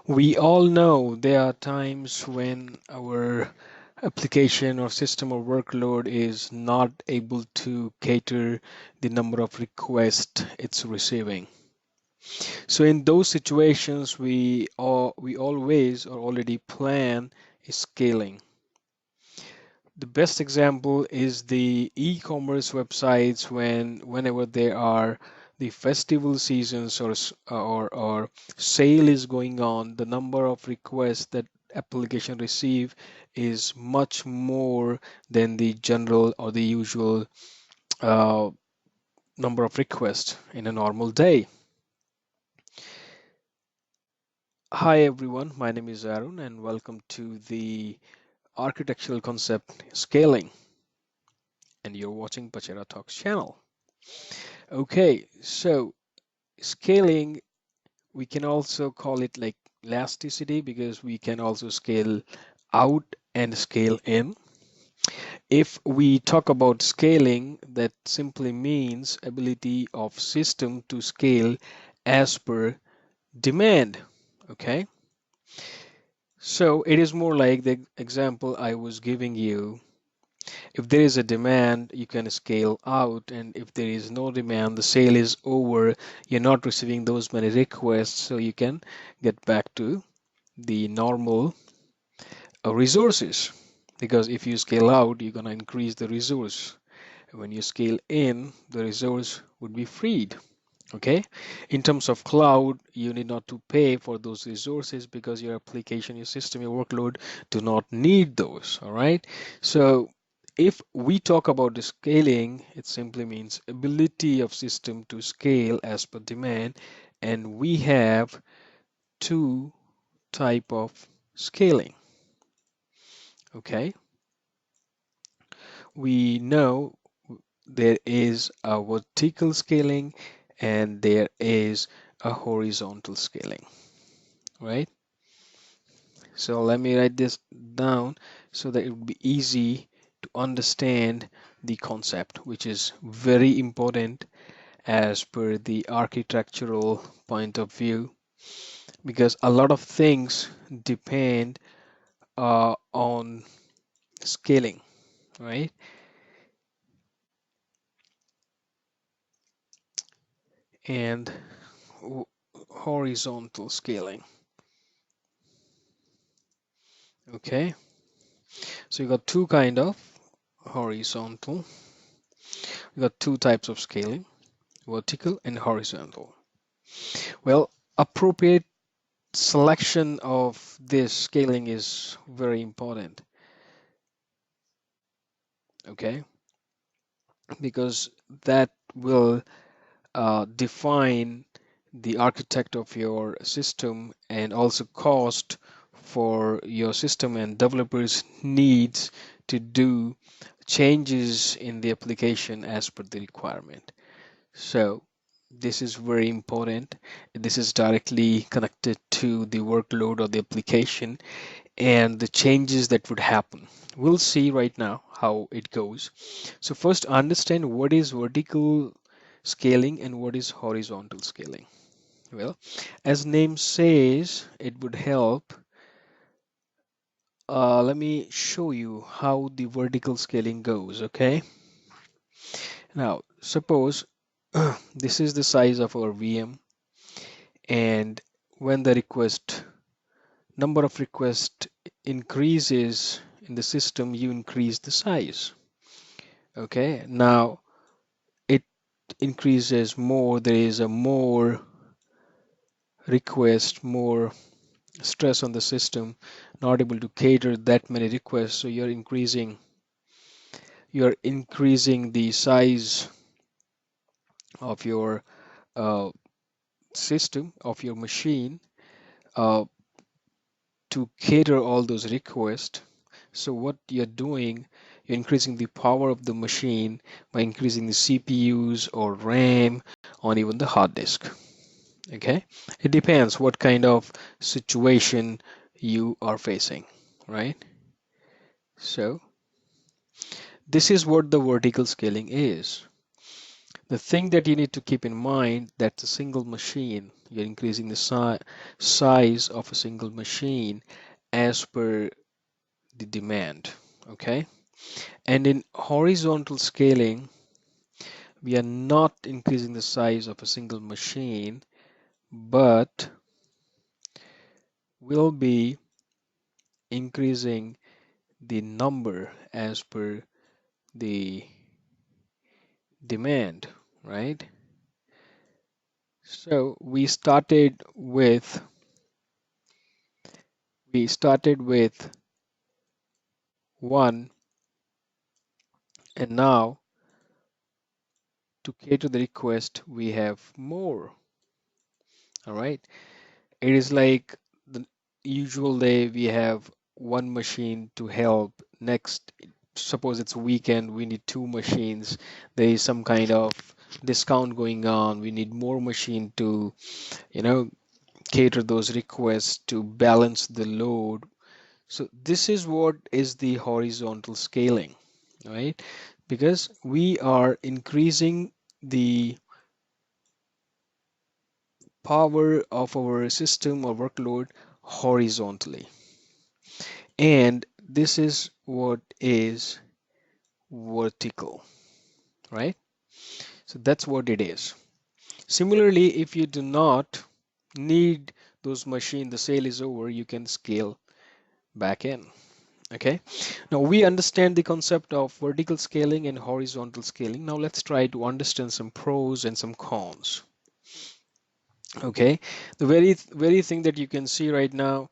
We all know there are times when our application or system or workload is not able to cater the number of requests it's receiving. So in those situations, we always or already plan scaling. The best example is the e-commerce websites whenever there are the festival seasons or sale is going on, the number of requests that application receive is much more than the general or the usual uh, number of requests in a normal day. Hi everyone, my name is Arun and welcome to the architectural concept scaling, and you're watching Pachehra Talks channel. Okay, so scaling, we can also call it like elasticity because we can also scale out and scale in. If we talk about scaling, that simply means ability of system to scale as per demand. Okay, so it is more like the example I was giving you. If there is a demand, you can scale out, and if there is no demand, the sale is over, you're not receiving those many requests, so you can get back to the normal resources. Because if you scale out, you're going to increase the resource. When you scale in, the resource would be freed. Okay, in terms of cloud, you need not to pay for those resources because your application, your system, your workload do not need those. All right, so if we talk about the scaling, it simply means ability of system to scale as per demand, and we have two type of scaling. Okay, we know there is a vertical scaling and there is a horizontal scaling, right? So let me write this down so that it would be easy to understand the concept, which is very important as per the architectural point of view, because a lot of things depend on scaling, right? And horizontal scaling. Okay, so you got two kind of horizontal. You got two types of scaling, vertical and horizontal. Well, appropriate selection of this scaling is very important. Okay, because that will define the architect of your system and also cost for your system and developers needs to do changes in the application as per the requirement. So this is very important. This is directly connected to the workload of the application and the changes that would happen. We'll see right now how it goes. So first understand what is vertical scaling and what is horizontal scaling. Well, as name says, it would help. Let me show you how the vertical scaling goes, okay? Now, suppose this is the size of our VM, and when the number of requests increases in the system, you increase the size. Okay, now it increases more, there is a more request, more stress on the system, not able to cater that many requests, so you're increasing the size of your uh, system, of your machine, uh, to cater all those requests. So what you're doing, you're increasing the power of the machine by increasing the CPUs or RAM on even the hard disk. Okay, it depends what kind of situation you are facing, right? So this is what the vertical scaling is. The thing that you need to keep in mind, that's a single machine. You're increasing the size of a single machine as per the demand. Okay. And in horizontal scaling, we are not increasing the size of a single machine, but will be increasing the number as per the demand, right? So we started with one, and now to cater the request we have more. All right. It is like the usual day we have one machine to help. Next, suppose it's weekend, we need two machines. There is some kind of discount going on. We need more machine to, you know, cater those requests to balance the load. So this is what is the horizontal scaling, right? Because we are increasing the power of our system or workload horizontally. And this is what is vertical, right? So that's what it is. Similarly, if you do not need those machines, the sale is over, you can scale back in. Okay. Now we understand the concept of vertical scaling and horizontal scaling. Now let's try to understand some pros and some cons. Okay. The very thing that you can see right now,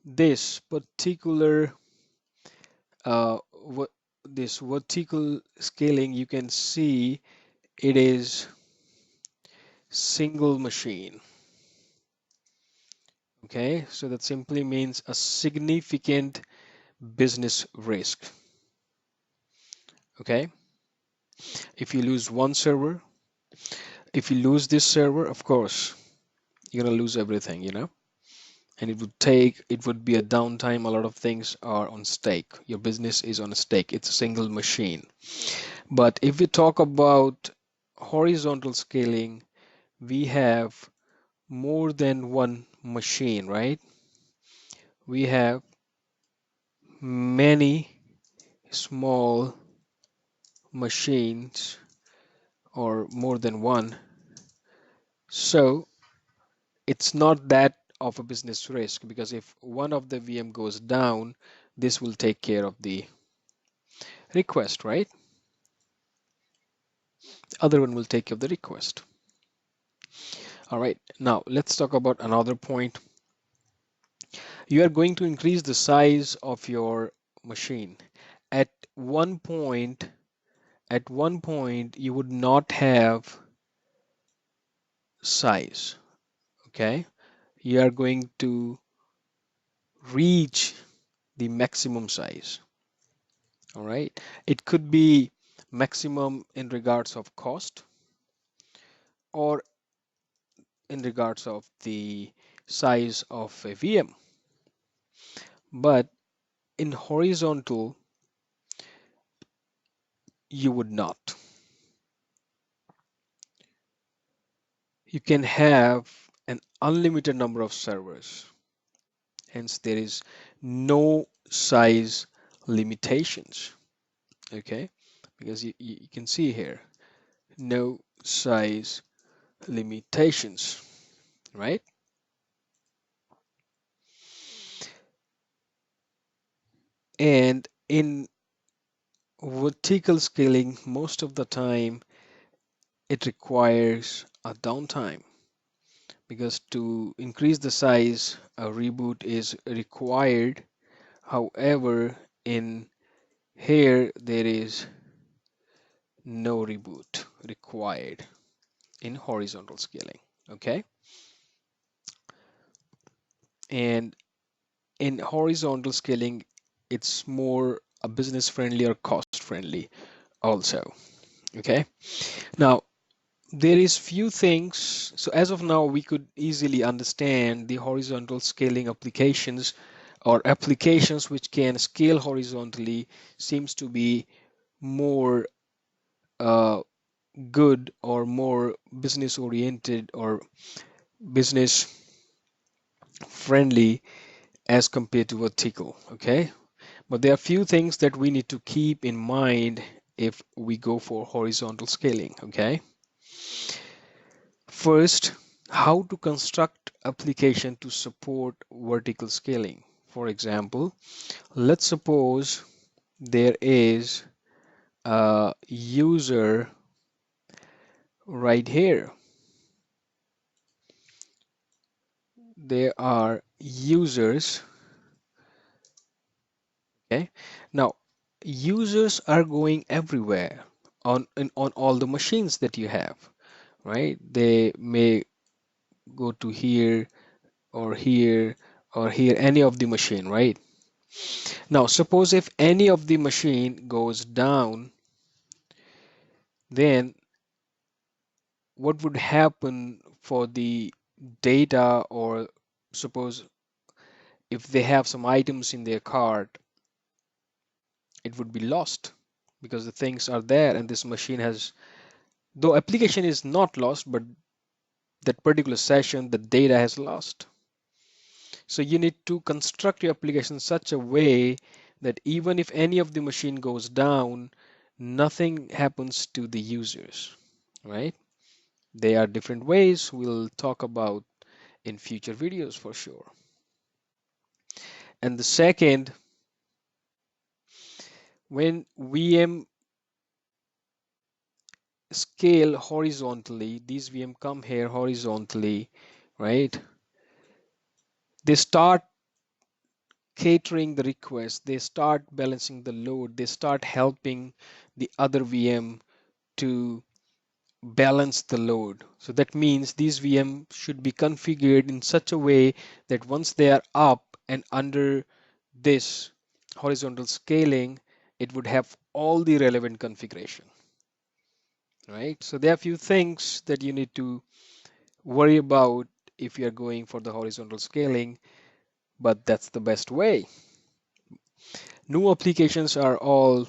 this particular uh, this vertical scaling, you can see it is single machine. Okay, so that simply means a significant business risk. Okay, if you lose one server, if you lose this server, of course you're gonna lose everything, and it would be a downtime. A lot of things are on stake. Your business is on a stake. It's a single machine. But if we talk about horizontal scaling, we have more than one machine, right? We have many small machines or more than one. So it's not that of a business risk, because if one of the VM goes down, this will take care of the request, right? The other one will take care of the request. All right, now let's talk about another point. You are going to increase the size of your machine. At one point, you would not have size. Okay, you are going to reach the maximum size. All right, it could be maximum in regards of cost or in regards of the size of a VM. But in horizontal, you would not. You can have an unlimited number of servers. Hence, there is no size limitations. Okay, because you can see here, no size limitations, right? And in vertical scaling, most of the time it requires a downtime, because to increase the size, a reboot is required. However, in here there is no reboot required in horizontal scaling. Okay, and in horizontal scaling, it's more a business friendly or cost friendly also. Okay, now there is few things. So as of now, we could easily understand the horizontal scaling applications, or applications which can scale horizontally seems to be more uh, good or more business oriented, or business friendly as compared to vertical. Okay, but there are a few things that we need to keep in mind if we go for horizontal scaling. Okay, first, how to construct application to support vertical scaling. For example, let's suppose there is a user right here. There are users. Okay, now users are going everywhere on all the machines that you have, right? They may go to here or here or here, any of the machine, right? Now suppose if any of the machine goes down, then what would happen for the data? Or suppose if they have some items in their cart, it would be lost because the things are there and this machine has, though application is not lost, but that particular session the data has lost. So you need to construct your application such a way that even if any of the machine goes down, nothing happens to the users, right? There are different ways we'll talk about in future videos for sure. And the second, when VM scale horizontally, these VM come here horizontally, right? They start catering the request, they start balancing the load, they start helping the other VM to balance the load. So that means these VM should be configured in such a way that once they are up and under this horizontal scaling, it would have all the relevant configuration, right? So there are a few things that you need to worry about if you are going for the horizontal scaling, but that's the best way. New applications are all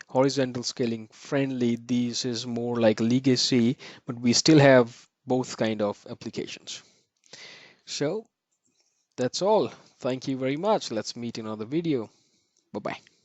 horizontal scaling friendly. This is more like legacy, but we still have both kind of applications. So that's all. Thank you very much. Let's meet in another video. Bye bye.